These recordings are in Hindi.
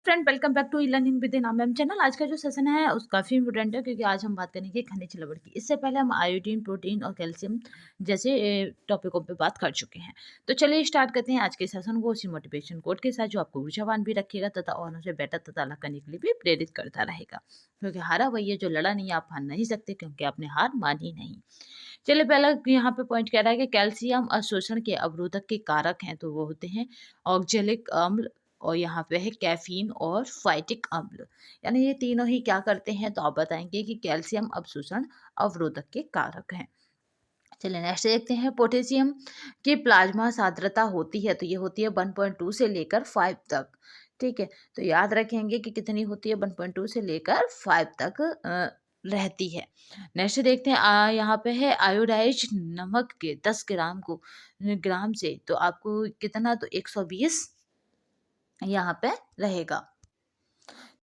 Friend, welcome back to learning with नाम मैम चैनल। आज का जो सेशन है उस काफ़ी इंपॉर्टेंट है क्योंकि आज हम बात करेंगे खनिज लवण की। इससे पहले हम आयोडीन, प्रोटीन और कैल्शियम जैसे टॉपिकों पे बात कर चुके हैं। तो चलिए स्टार्ट करते हैं आज के सेशन को उसी मोटिवेशन कोट के साथ जो आपको ऊर्जावान भी रखेगा तथा और उसे बेटर तथा अलग करने के लिए भी प्रेरित करता रहेगा। क्योंकि हारा वही है जो लड़ा नहीं, आप हार नहीं सकते क्योंकि आपने हार मानी नहीं। चलिए पहला यहाँ पे पॉइंट कह रहा है कि कैल्शियम अवशोषण के अवरोधक के कारक हैं, तो वो होते हैं ऑक्जेलिक अम्ल और यहाँ पे है कैफीन और फाइटिक अम्ल। यानी ये तीनों ही क्या करते हैं, तो आप बताएंगे कि कैल्शियम अवशोषण अवरोधक के कारक हैं। चलिए नेक्स्ट देखते हैं, पोटेशियम की प्लाज्मा सांद्रता होती है, तो ये होती है 1.2 से लेकर 5 तक। ठीक है, तो याद रखेंगे कि कितनी होती है, 1.2 से लेकर 5 तक रहती है। नेक्स्ट देखते हैं, यहाँ पे है आयोडाइज नमक के 10 ग्राम को ग्राम से तो आपको कितना, तो 120 यहाँ पे रहेगा।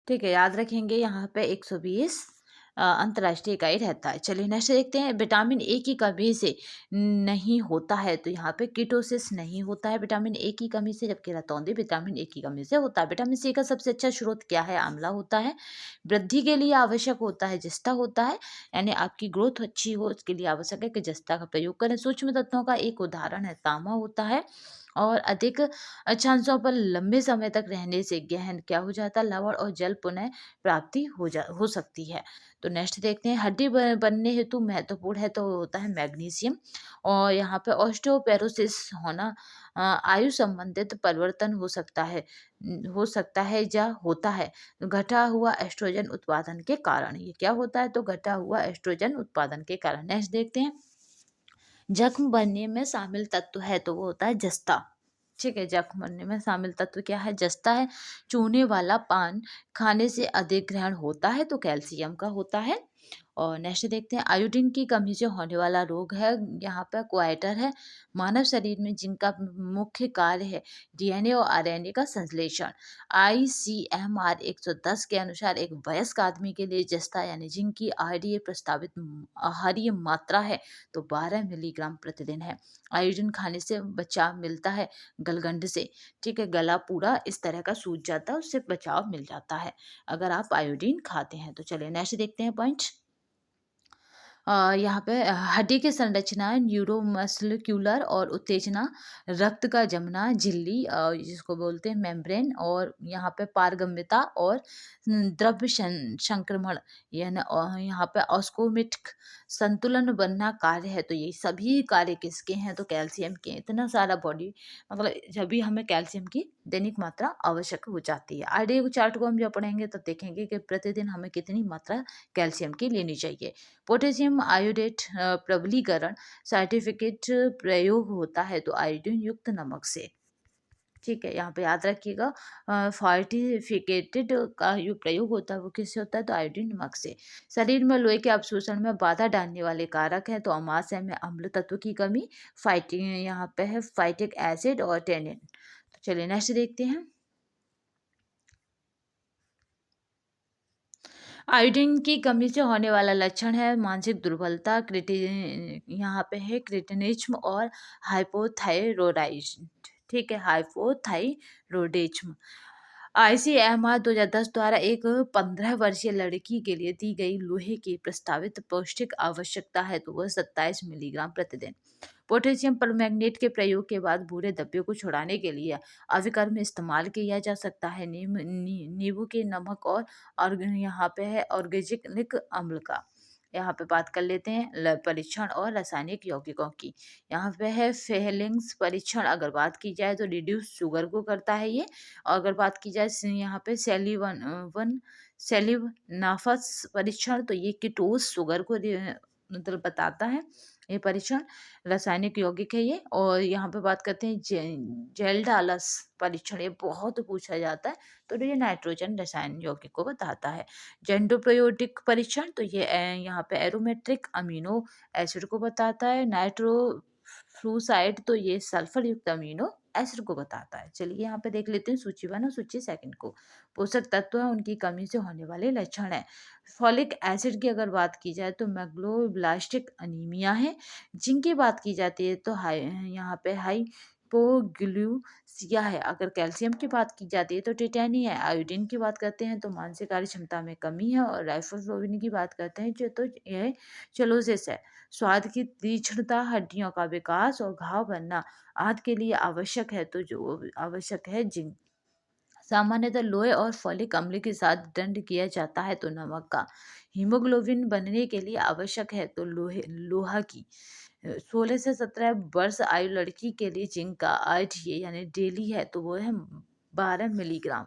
ठीक है, याद रखेंगे यहाँ पे 120 अंतर्राष्ट्रीय इकाई रहता है। चलिए नेक्स्ट देखते हैं, विटामिन ए की कमी से नहीं होता है, तो यहाँ पे कीटोसिस नहीं होता है विटामिन ए की कमी से, जबकि रतौंधी विटामिन ए की कमी से होता है। विटामिन सी का सबसे अच्छा स्रोत क्या है, आंवला होता है। वृद्धि के लिए आवश्यक होता है जस्ता होता है, यानी आपकी ग्रोथ अच्छी हो उसके लिए आवश्यक है कि जस्ता का प्रयोग करें। सूक्ष्म तत्वों का एक उदाहरण है तांबा होता है, और अधिक अक्षांशों पर लंबे समय तक रहने से गहन क्या हो जाता है, लवण और जल पुनः प्राप्ति हो सकती है। तो नेक्स्ट देखते हैं, हड्डी बनने हेतु महत्वपूर्ण है, तो होता है मैग्नीशियम। और यहाँ पे ऑस्टियोपेरोसिस होना आयु संबंधित परिवर्तन हो सकता है या होता है घटा हुआ एस्ट्रोजन उत्पादन के कारण। ये क्या होता है, तो घटा हुआ एस्ट्रोजन उत्पादन के कारण। नेक्स्ट देखते हैं, जख्म बनने में शामिल तत्व है, तो वो होता है जस्ता। ठीक है, जख्म बनने में शामिल तत्व क्या है, जस्ता है। चूने वाला पान खाने से अधिक ग्रहण होता है, तो कैल्शियम का होता है। और नेक्स्ट देखते हैं, आयोडीन की कमी से होने वाला रोग है, यहाँ पर क्वाइटर है। मानव शरीर में जिनका मुख्य कार्य है डीएनए और आरएनए का संश्लेषण। ICMR 110 के अनुसार एक वयस्क आदमी के लिए जस्ता यानी जिंक की आहारीय प्रस्तावित आहारीय मात्रा है, तो 12 मिलीग्राम प्रतिदिन है। आयोडीन खाने से बचाव मिलता है गलगंड से। ठीक है, गला पूरा इस तरह का सूज जाता है, उससे बचाव मिल जाता है अगर आप आयोडीन खाते हैं। तो चलिए नेक्स्ट देखते हैं पॉइंट। यहाँ पे हड्डी की संरचना, न्यूरोमस्कुलर और उत्तेजना, रक्त का जमना, झिल्ली जिसको बोलते हैं मेम्ब्रेन, और यहाँ पे पारगम्यता और द्रव्य संक्रमण, यहाँ पे ऑस्कोमेटिक संतुलन बनना कार्य है, तो ये सभी कार्य किसके हैं, तो कैल्शियम के। इतना सारा बॉडी, मतलब जब भी हमें कैल्शियम की दैनिक मात्रा आवश्यक हो जाती है। आरडीए चार्ट को हम जब पढ़ेंगे तो देखेंगे कि प्रतिदिन हमें कितनी मात्रा कैल्शियम की लेनी चाहिए। पोटेशियम आयोडेट प्रबलीकरण सर्टिफिकेट प्रयोग होता है, तो आयोडीन युक्त नमक से। ठीक है, यहाँ पे याद रखिएगा, फॉर्टिफिकेटेड का जो प्रयोग होता है वो किससे होता है, तो आयोडीन नमक से। शरीर में लोहे के अवशोषण में बाधा डालने वाले कारक हैं, तो अमाशय में अम्ल तत्व की कमी, फाइटिंग यहाँ पे है फाइटिक एसिड और टेनिन। तो चलिए नेक्स्ट देखते हैं, आयोडीन की कमी से होने वाला लक्षण है मानसिक दुर्बलता, यहाँ पे है क्रिटिनिज्म और हाइपोथायरॉयडिज्म। ठीक है, हाइपोथायरॉयडिज्म। ICMR 2010 द्वारा एक 15 वर्षीय लड़की के लिए दी गई लोहे की प्रस्तावित पौष्टिक आवश्यकता है, तो वह 27 मिलीग्राम प्रतिदिन। पोटेशियम परमैंगनेट के प्रयोग के बाद भूरे धब्बे को छुड़ाने के लिए अभिकर्म इस्तेमाल किया जा सकता है, नींबू के नमक और यहाँ पे है ऑर्गेनिक अम्ल का। यहाँ पे बात कर लेते हैं परीक्षण और रासायनिक यौगिकों की। यहाँ पे है फेहलिंग्स परीक्षण, अगर बात की जाए तो रिड्यूस शुगर को करता है ये। और अगर बात की जाए यहाँ पे सेलिवनाफस परीक्षण, तो ये कीटोस शुगर को मतलब बताता है ये परीक्षण। रासायनिक यौगिक है ये। और यहाँ पे बात करते हैं जेल्डालस परीक्षण, ये बहुत पूछा जाता है, तो ये नाइट्रोजन रसायन यौगिक को बताता है। जेंडोप्रोयोटिक परीक्षण, तो ये यहाँ पे एरोमेट्रिक अमीनो एसिड को बताता है। नाइट्रोफ्लूसाइड, तो ये सल्फर युक्त अमीनो एसिड को बताता है। चलिए यहाँ पे देख लेते हैं सूची 1 और सूची 2 को। पोषक तत्व है, उनकी कमी से होने वाले लक्षण है। फॉलिक एसिड की अगर बात की जाए तो मैग्लोब्लास्टिक अनीमिया है। जिनकी बात की जाती है तो हाई यहाँ पे हाई हाइपोग्लूसिया है। अगर कैल्शियम की बात की जाती है तो टिटेनी है। आयोडीन की बात करते हैं तो मानसिक कार्य क्षमता में कमी है। और राइबोफ्लाविन की बात करते हैं जो तो यह सेलुलोसिस है। स्वाद की तीक्ष्णता, हड्डियों का विकास और घाव बनना आदि के लिए आवश्यक है। तो जो आवश्यक है जिंक। सामान्यतः लोहे और फॉलिक अम्ल के साथ दंड किया जाता है। तो नमक का हीमोग्लोबिन बनने के लिए आवश्यक है। तो लोहा की 16 से 17 वर्ष आयु लड़की के लिए जिंक का आईडीए यानी डेली है तो वो है 12 मिलीग्राम।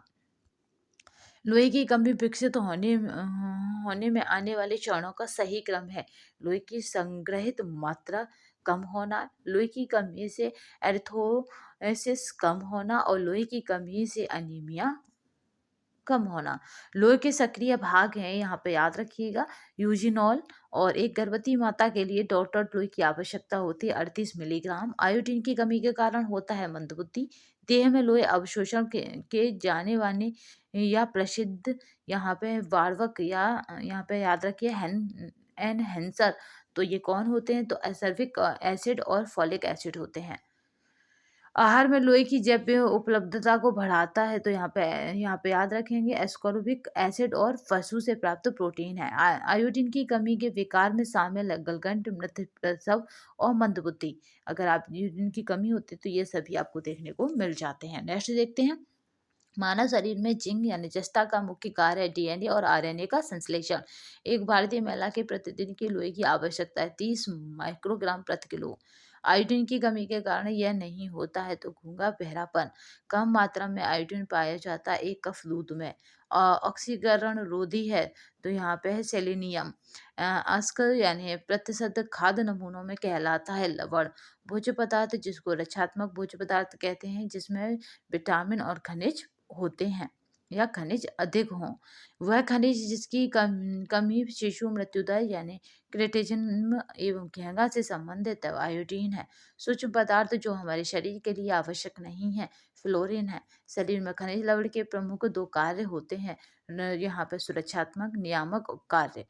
लोहे की कमी विकसित होने में आने वाले चरणों का सही क्रम है। लोहे की संग्रहित मात्रा कम होना, लोहे की कमी से एर्थोसिस कम होना और लोहे की कमी से अनीमिया कम होना। लोहे के सक्रिय भाग हैं, यहाँ पे याद रखिएगा, यूजिनॉल। और एक गर्भवती माता के लिए डॉटर लोहे की आवश्यकता होती है 38 मिलीग्राम। आयोडीन की कमी के कारण होता है मंदबुद्धि। देह में लोहे अवशोषण के जाने वाले या प्रसिद्ध यहाँ पे वार्वक या यहाँ पे याद रखिए एनहेंसर। तो ये कौन होते हैं? तो एसर्बिक एसिड और फॉलिक एसिड होते हैं। आहार में लोहे की जैव उपलब्धता को बढ़ाता है तो यहाँ पे याद रखेंगे एस्कॉर्बिक एसिड और पशु से प्राप्त प्रोटीन है। आयोडीन की कमी के विकार में शामिल है गलगंड, मृत प्रसव और मंदबुद्धि। अगर आप आयोडीन की कमी होती है तो ये सभी आपको देखने को मिल जाते हैं। नेक्स्ट देखते हैं, मानव शरीर में जिंक यानी जस्ता का मुख्य कार्य है डीएनए और आरएनए का संश्लेषण। एक भारतीय महिला के प्रतिदिन की लोहे की आवश्यकता है 30 माइक्रोग्राम प्रति किलो। आयोडीन की कमी के कारण यह नहीं होता है तो गूंगा बहरापन। कम मात्रा में आयोडीन पाया जाता है एक कप दूध में। ऑक्सीकरण रोधी है तो यहाँ पे है सेलेनियम। अस्क यानी प्रतिशत खाद्य नमूनों में कहलाता है लवण। भोज्य पदार्थ जिसको रक्षात्मक भोज्य पदार्थ कहते हैं, जिसमें विटामिन और खनिज होते हैं या खनिज अधिक हों। वह खनिज जिसकी कमी शिशु मृत्युदर यानी क्रिटिजन एवं घेंगा से संबंधित आयोडीन है। सूक्ष्म पदार्थ जो हमारे शरीर के लिए आवश्यक नहीं है, फ्लोरीन है। शरीर में खनिज लवण के प्रमुख दो कार्य होते हैं, यहाँ पे सुरक्षात्मक नियामक कार्य।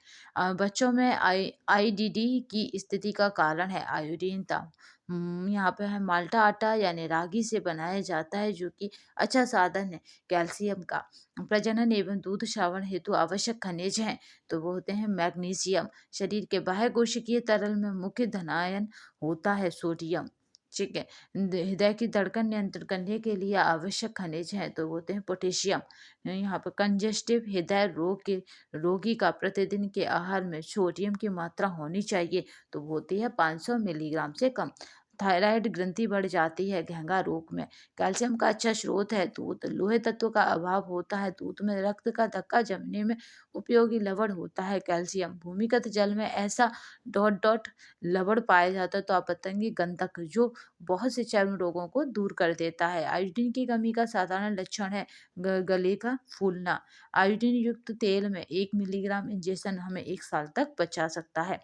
बच्चों में आईडीडी की स्थिति का कारण है आयोडीनता। यहाँ पे है माल्टा आटा यानी रागी से बनाया जाता है जो कि अच्छा साधन है कैल्शियम का। प्रजनन एवं दूध श्रावण हेतु आवश्यक खनिज हैं तो वो होते हैं मैग्नीशियम। शरीर के बाह्य कोशिकीय तरल में मुख्य धनायन होता है सोडियम। ठीक है। हृदय की धड़कन नियंत्रण करने के लिए आवश्यक खनिज हैं तो वो होते हैं पोटेशियम। यहाँ पर कंजेस्टिव हृदय रोग के रोगी का प्रतिदिन के आहार में सोडियम की मात्रा होनी चाहिए तो वो होती है 500 मिलीग्राम से कम। थायराइड ग्रंथि बढ़ जाती है घेंगा रोग में। कैल्शियम का अच्छा स्रोत है दूध। लोहे तत्व का अभाव होता है दूध में। रक्त का धक्का जमने में उपयोगी लवण होता है कैल्शियम। भूमिगत जल में ऐसा डॉट डॉट लवण पाया जाता है तो आप बताएंगे गंधक, जो बहुत से चर्म रोगों को दूर कर देता है। आयोडीन की कमी का साधारण लक्षण है गले का फूलना। आयोडीन युक्त तेल में 1 मिलीग्राम इंजेक्शन हमें 1 साल तक बचा सकता है।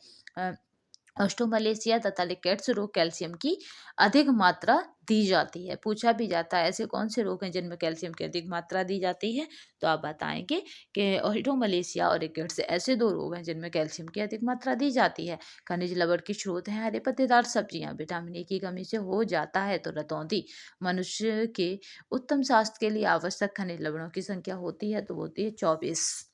ऑस्ट्रोमलेशिया तथा रिकेट्स रोग कैल्शियम की अधिक मात्रा दी जाती है। पूछा भी जाता है ऐसे कौन से रोग हैं जिनमें कैल्शियम की अधिक मात्रा दी जाती है, तो आप बताएंगे कि ऑस्ट्रोमलेशिया और रिकेट्स ऐसे दो रोग हैं जिनमें कैल्शियम की अधिक मात्रा दी जाती है। खनिज लवण के स्रोत हैं हरे पत्तेदार सब्जियां। विटामिन ए की कमी से हो जाता है तो रतौंधी। मनुष्य के उत्तम स्वास्थ्य के लिए आवश्यक खनिज लवणों की संख्या होती है तो होती है 24।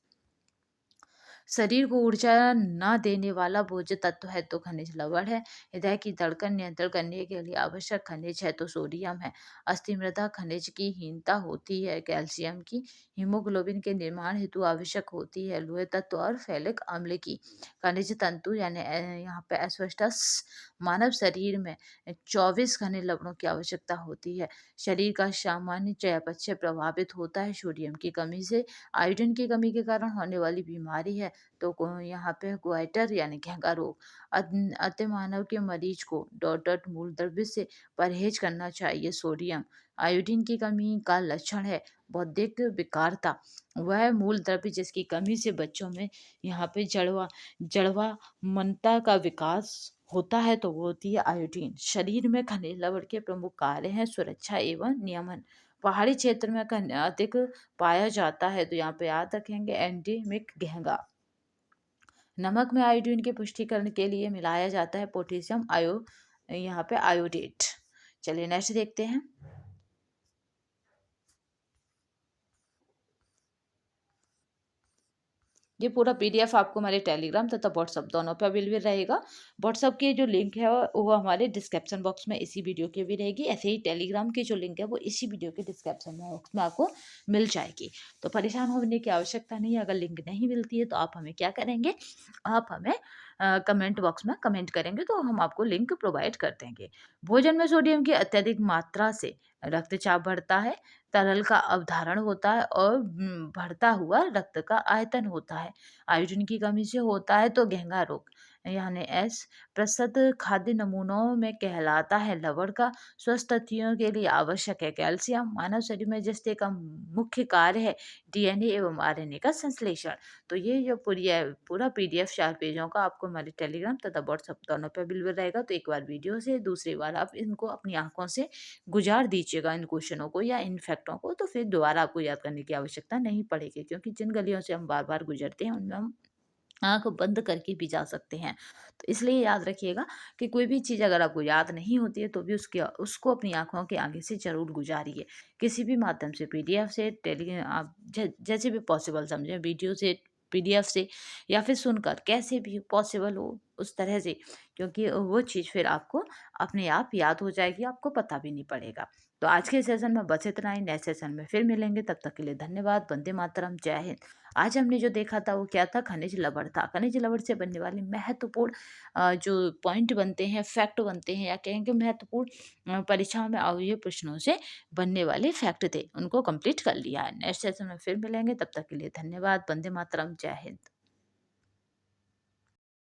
शरीर को ऊर्जा न देने वाला भोज्य तत्व है तो खनिज लवण है। हृदय की धड़कन नियंत्रण करने के लिए आवश्यक खनिज है तो सोडियम है। अस्थि मृदा खनिज की हीनता होती है कैल्शियम की। हीमोग्लोबिन के निर्माण हेतु आवश्यक होती है लोहे तत्व और फैलिक अम्ल की। खनिज तंतु यानी यहाँ पे एस्बेस्टस। मानव शरीर में 24 खनिज लवणों की आवश्यकता होती है। शरीर का सामान्य चयापचय प्रभावित होता है सोडियम की कमी से। आयोडीन की कमी के कारण होने वाली बीमारी है तो यहाँ पे ग्वाइटर यानी घेंगा रोग। अति मानव के मरीज को डॉट डॉट मूल द्रव्य से परहेज करना चाहिए। सोडियम आयोडीन की कमी का लक्षण है बौद्धिक विकारता। वह मूल द्रव्य जिसकी कमी से बच्चों में यहाँ पे जड़वा मनता का विकास होता है तो वो होती है आयोडीन। शरीर में खनिज लवण के प्रमुख कार्य हैं सुरक्षा एवं नियमन। पहाड़ी क्षेत्र में अधिक पाया जाता है तो यहाँ पे याद रखेंगे एंडीमिक घेंगा। नमक में आयोडीन के पुष्टिकरण के लिए मिलाया जाता है पोटेशियम यहाँ पे आयोडेट। चलिए नेक्स्ट देखते हैं। ये पूरा पीडीएफ आपको हमारे टेलीग्राम तथा व्हाट्सएप दोनों पे अवेलेबल रहेगा। व्हाट्सएप की जो लिंक है वो हमारे डिस्क्रिप्शन बॉक्स में इसी वीडियो के भी रहेगी। ऐसे ही टेलीग्राम की जो लिंक है वो इसी वीडियो के डिस्क्रिप्शन बॉक्स में आपको मिल जाएगी। तो परेशान होने की आवश्यकता नहीं है। अगर लिंक नहीं मिलती है तो आप हमें क्या करेंगे, आप हमें कमेंट बॉक्स में कमेंट करेंगे तो हम आपको लिंक प्रोवाइड कर देंगे। भोजन में सोडियम की अत्यधिक मात्रा से रक्तचाप बढ़ता है, तरल का अवधारण होता है और बढ़ता हुआ रक्त का आयतन होता है। आयोडीन की कमी से होता है तो घेंघा रोग यानी एस प्रस्तुत खाद्य नमूनों में कहलाता है। लवण का स्वस्थ तथ्यों के लिए आवश्यक है। कैल्शियम मानव शरीर में जस्ते का मुख्य कार्य है डीएनए एवं आरएनए का संश्लेषण। तो ये जो पूरा पीडीएफ 4 पेजों का आपको हमारे टेलीग्राम तथा व्हाट्सएप दोनों पे अवेलेबल रहेगा। तो एक बार वीडियो से दूसरी बार आप इनको अपनी आंखों से गुजार दीजिएगा इन क्वेश्चनों को या इन फैक्टों को, तो फिर दोबारा आपको याद करने की आवश्यकता नहीं पड़ेगी, क्योंकि जिन गलियों से हम बार-बार गुजरते हैं उनमें हम आँख बंद करके भी जा सकते हैं। तो इसलिए याद रखिएगा कि कोई भी चीज़ अगर आपको याद नहीं होती है तो भी उसको अपनी आँखों के आगे से ज़रूर गुजारिए। किसी भी माध्यम से पीडीएफ से आप जैसे भी पॉसिबल समझें, वीडियो से, पीडीएफ से या फिर सुनकर, कैसे भी पॉसिबल हो उस तरह से, क्योंकि वो चीज़ फिर आपको अपने आप याद हो जाएगी, आपको पता भी नहीं पड़ेगा। तो आज के सेशन में बस इतना ही, नेक्स्ट सेशन में फिर मिलेंगे, तब तक के लिए धन्यवाद। वंदे मातरम, जय हिंद। आज हमने जो देखा था वो क्या था, खनिज लवण था। खनिज लवण से बनने वाले महत्वपूर्ण जो पॉइंट बनते हैं, फैक्ट बनते हैं, या कहेंगे महत्वपूर्ण परीक्षाओं में आए हुए प्रश्नों से बनने वाले फैक्ट थे, उनको कंप्लीट कर लिया है। नेक्स्ट सेशन में फिर मिलेंगे, तब तक के लिए धन्यवाद। वंदे मातरम, जय हिंद।